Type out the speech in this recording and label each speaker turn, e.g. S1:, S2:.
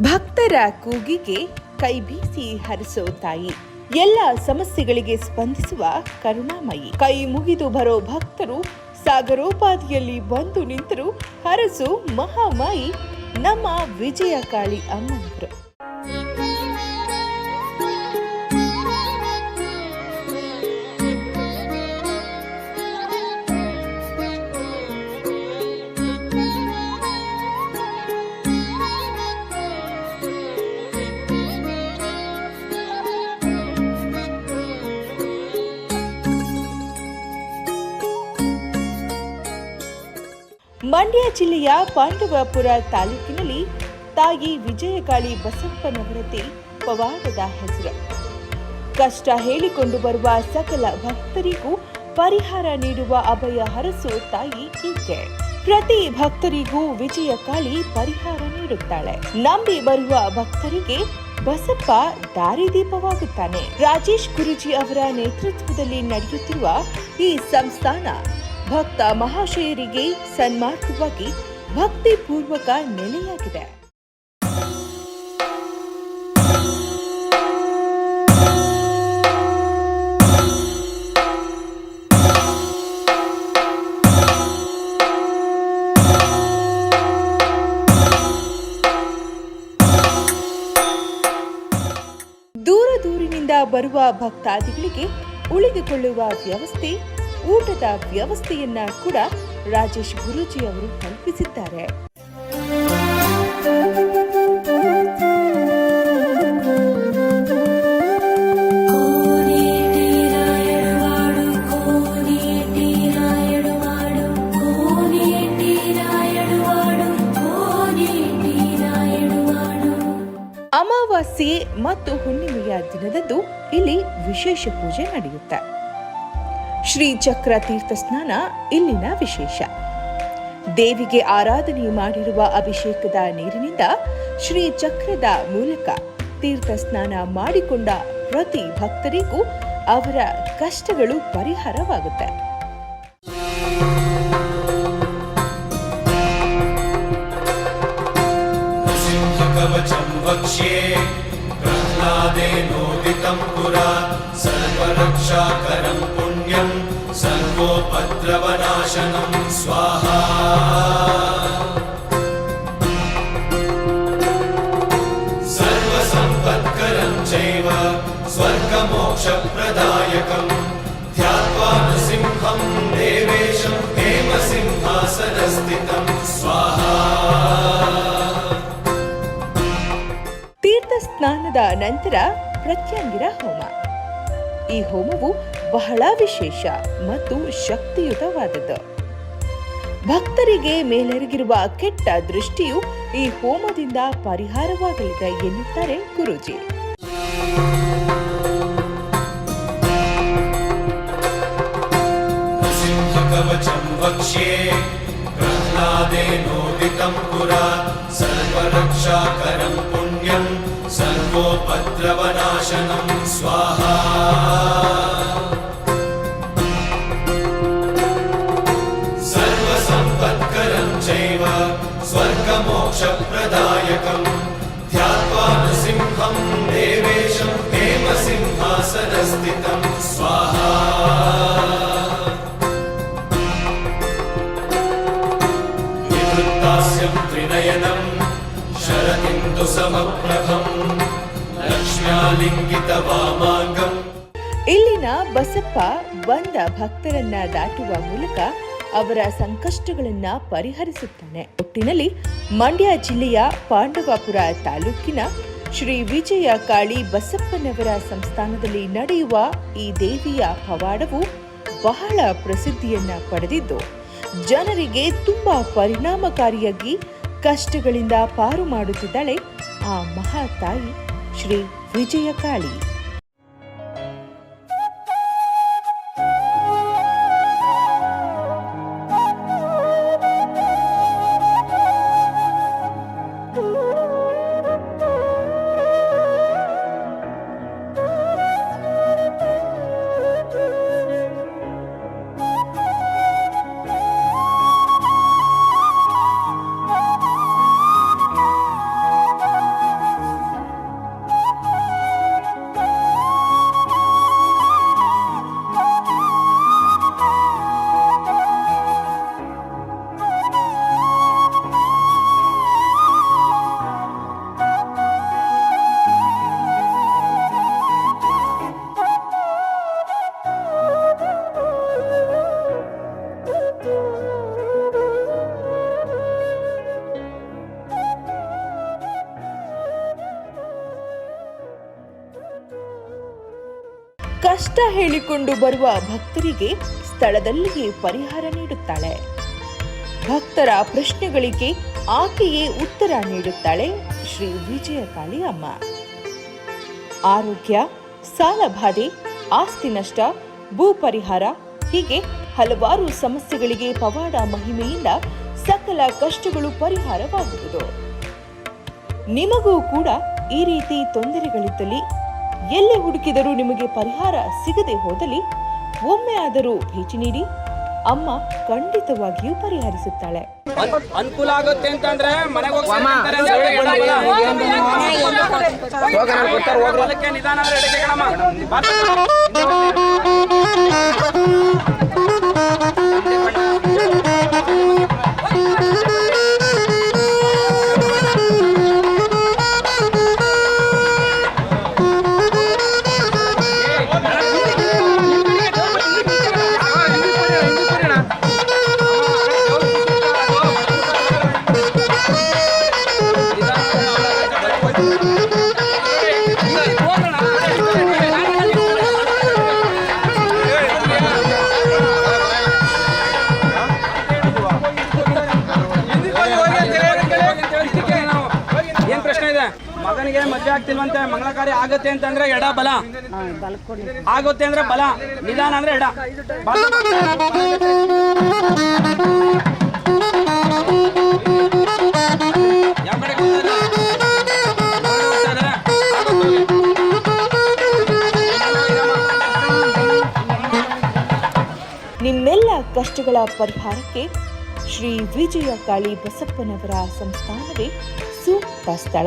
S1: ಭಕ್ತರ ಕೂಗಿಗೆ ಕೈ ಬೀಸಿ ಹರಿಸೋ ತಾಯಿ, ಎಲ್ಲ ಸಮಸ್ಯೆಗಳಿಗೆ ಸ್ಪಂದಿಸುವ ಕರುಣಾಮಯಿ. ಕೈ ಮುಗಿದು ಬರೋ ಭಕ್ತರು ಸಾಗರೋಪಾದಿಯಲ್ಲಿ ಬಂದು ನಿಂತರು ಹರಸು ಮಹಾಮಾಯಿ ನಮ್ಮ ವಿಜಯಕಾಳಿ ಅಮ್ಮನವರು. ಮಂಡ್ಯ ಜಿಲ್ಲೆಯ ಪಾಂಡವಪುರ ತಾಲೂಕಿನಲ್ಲಿ ತಾಯಿ ವಿಜಯಕಾಳಿ ಬಸಪ್ಪನವರದೇ ಪವಾಡದ ಹೆಸರು. ಕಷ್ಟ ಹೇಳಿಕೊಂಡು ಬರುವ ಸಕಲ ಭಕ್ತರಿಗೂ ಪರಿಹಾರ ನೀಡುವ ಅಭಯ ಹರಸೋ ತಾಯಿ ಈಕೆ. ಪ್ರತಿ ಭಕ್ತರಿಗೂ ವಿಜಯಕಾಳಿ ಪರಿಹಾರ ನೀಡುತ್ತಾಳೆ. ನಂಬಿ ಬರುವ ಭಕ್ತರಿಗೆ ಬಸಪ್ಪ ದಾರಿದೀಪವಾಗುತ್ತಾನೆ. ರಾಜೇಶ್ ಗುರೂಜಿ ಅವರ ನೇತೃತ್ವದಲ್ಲಿ ನಡೆಯುತ್ತಿರುವ ಈ ಸಂಸ್ಥಾನ ಭಕ್ತ ಮಹಾಶಯರಿಗೆ ಸನ್ಮಾರ್ಗವಾಗಿ ಭಕ್ತಿಪೂರ್ವಕ ನೆಲೆಯಾಗಿದೆ. ದೂರ ದೂರಿನಿಂದ ಬರುವ ಭಕ್ತಾದಿಗಳಿಗೆ ಉಳಿದುಕೊಳ್ಳುವ ವ್ಯವಸ್ಥೆ, ಊಟದ ವ್ಯವಸ್ಥೆಯನ್ನ ಕೂಡ ರಾಜೇಶ್ ಗುರೂಜಿ ಅವರು ಕಲ್ಪಿಸಿದ್ದಾರೆ. ಅಮಾವಾಸ್ಯೆ ಮತ್ತು ಹುಣ್ಣಿಮೆಯ ದಿನದಂದು ಇಲ್ಲಿ ವಿಶೇಷ ಪೂಜೆ ನಡೆಯುತ್ತೆ. ಶ್ರೀ ಚಕ್ರ ತೀರ್ಥ ಸ್ನಾನ ಇಲ್ಲಿನ ವಿಶೇಷ. ದೇವಿಗೆ ಆರಾಧನೆ ಮಾಡಿರುವ ಅಭಿಷೇಕದ ನೀರಿನಿಂದ ಶ್ರೀ ಚಕ್ರದ ಮೂಲಕ ತೀರ್ಥ ಸ್ನಾನ ಮಾಡಿಕೊಂಡ ಪ್ರತಿ ಭಕ್ತರಿಗೂ ಅವರ ಕಷ್ಟಗಳು ಪರಿಹಾರವಾಗುತ್ತೆ.
S2: सर्वोपद्रवनाशनं स्वाहा सर्वसम्पत्करं चैव स्वर्गमोक्षप्रदायकं ध्यात्वा नृसिंहं देवेशं हेमसिंहासनस्थितं स्वाहा.
S1: ತೀರ್ಥ ಸ್ನಾನದ ನಂತರ ಪ್ರತ್ಯಂಗಿರ ಹೋಮ. ಈ ಹೋಮವು ಬಹಳ ವಿಶೇಷ ಮತ್ತು ಶಕ್ತಿಯುತವಾದದ್ದು. ಭಕ್ತರಿಗೆ ಮೇಲೆರಗಿರುವ ಕೆಟ್ಟ ದೃಷ್ಟಿಯು ಈ ಹೋಮದಿಂದ ಪರಿಹಾರವಾಗಲಿದೆ ಎನ್ನುತ್ತಾರೆ ಗುರೂಜಿ.
S2: ಕವಚಂ ವಕ್ಷ್ಯೆ ಪ್ರಹ್ಲಾದೇನೋದಿತಂ ಪುರಾ ಸರ್ವರಕ್ಷಾಕರಂ ಪುಣ್ಯಂ ಸರ್ವೋಪದ್ರವನಾಶನಂ ಸ್ವಾಹಾ. ಸರ್ವಸಂಪತ್ಕರಂ ಚೈವ ಸ್ವರ್ಗಮೋಕ್ಷಪ್ರದಾಯಕಂ ಧ್ಯಾತ್ವಾ ನೃಸಿಂಹಂ ದೇವೇಶಂ ಹೇಮಸಿಂಹಾಸನಸ್ಥಿತಂ ಸ್ವಾಹಾ. ನಿವೃತ್ತಾಸ್ಯಂ ತ್ರಿನಯನಂ ಶರದಿಂದು ಸಮಪ್ರಭಂ ಲಕ್ಷ್ಮ್ಯಾಲಿಂಗಿತ ವಾಮಾಂಗಂ.
S1: ಇಲ್ಲಿನ ಬಸಪ್ಪ ಬಂದ ಭಕ್ತರನ್ನ ದಾಟುವ ಮೂಲಕ ಅವರ ಸಂಕಷ್ಟಗಳನ್ನ ಪರಿಹರಿಸುತ್ತಾನೆ. ಒಟ್ಟಿನಲ್ಲಿ ಮಂಡ್ಯ ಜಿಲ್ಲೆಯ ಪಾಂಡವಪುರ ತಾಲೂಕಿನ ಶ್ರೀ ವಿಜಯಕಾಳಿ ಬಸಪ್ಪನವರ ಸಂಸ್ಥಾನದಲ್ಲಿ ನಡೆಯುವ ಈ ದೇವಿಯ ಪವಾಡವು ಬಹಳ ಪ್ರಸಿದ್ಧಿಯನ್ನ ಪಡೆದಿದ್ದು ಜನರಿಗೆ ತುಂಬಾ ಪರಿಣಾಮಕಾರಿಯಾಗಿ ಕಷ್ಟಗಳಿಂದ ಪಾರು ಮಾಡುತ್ತಿದ್ದಾಳೆ ಆ ಮಹಾತಾಯಿ ಶ್ರೀ ವಿಜಯಕಾಳಿ. ಕಷ್ಟ ಹೇಳಿಕೊಂಡು ಬರುವ ಭಕ್ತರಿಗೆ ಸ್ಥಳದಲ್ಲಿಯೇ ಪರಿಹಾರ ನೀಡುತ್ತಾಳೆ. ಭಕ್ತರ ಪ್ರಶ್ನೆಗಳಿಗೆ ಆಕೆಯೇ ಉತ್ತರ ನೀಡುತ್ತಾಳೆ ಶ್ರೀ ವಿಜಯಕಾಳಿ ಅಮ್ಮ. ಆರೋಗ್ಯ, ಸಾಲಬಾಧೆ, ಆಸ್ತಿ ನಷ್ಟ, ಭೂ ಪರಿಹಾರ ಹೀಗೆ ಹಲವಾರು ಸಮಸ್ಯೆಗಳಿಗೆ ಪವಾಡ ಮಹಿಮೆಯಿಂದ ಸಕಲ ಕಷ್ಟಗಳು ಪರಿಹಾರವಾಗುವುದು. ನಿಮಗೂ ಕೂಡ ಈ ರೀತಿ ತೊಂದರೆಗಳಿದ್ದಲ್ಲಿ, ಎಲ್ಲಿ ಹುಡುಕಿದರೂ ನಿಮಗೆ ಪರಿಹಾರ ಸಿಗದೆ ಹೋದಲ್ಲಿ ಒಮ್ಮೆ ಆದರೂ ಭೇಟಿ ನೀಡಿ. ಅಮ್ಮ ಖಂಡಿತವಾಗಿಯೂ ಪರಿಹರಿಸುತ್ತಾಳೆ.
S3: ಅನುಕೂಲ ಆಗುತ್ತೆ ಅಂತಂದ್ರೆ ಮನೆಗೆ ನಿಧಾನ ಮಗನಿಗೆ ಮದುವೆ ಆಗ್ತಿಲ್ವಂತೆ, ಮಂಗಳ ಕಾರ್ಯ ಆಗುತ್ತೆ ಅಂತಂದ್ರೆ ಎಡ ಬಲ, ಆಗುತ್ತೆ ಅಂದ್ರೆ ಬಲ, ನಿಧಾನ ಅಂದ್ರೆ ಎಡ. ಯಾವ ಕಡೆ
S1: ನಿಮ್ಮೆಲ್ಲ ಕಷ್ಟಗಳ ಪರಿಹಾರಕ್ಕೆ ಶ್ರೀ ವಿಜಯಕಾಳಿ ಬಸಪ್ಪನವರ ಸಂಸ್ಥಾನವೇ ಸೂಕ್ತ ಸ್ಥಳ.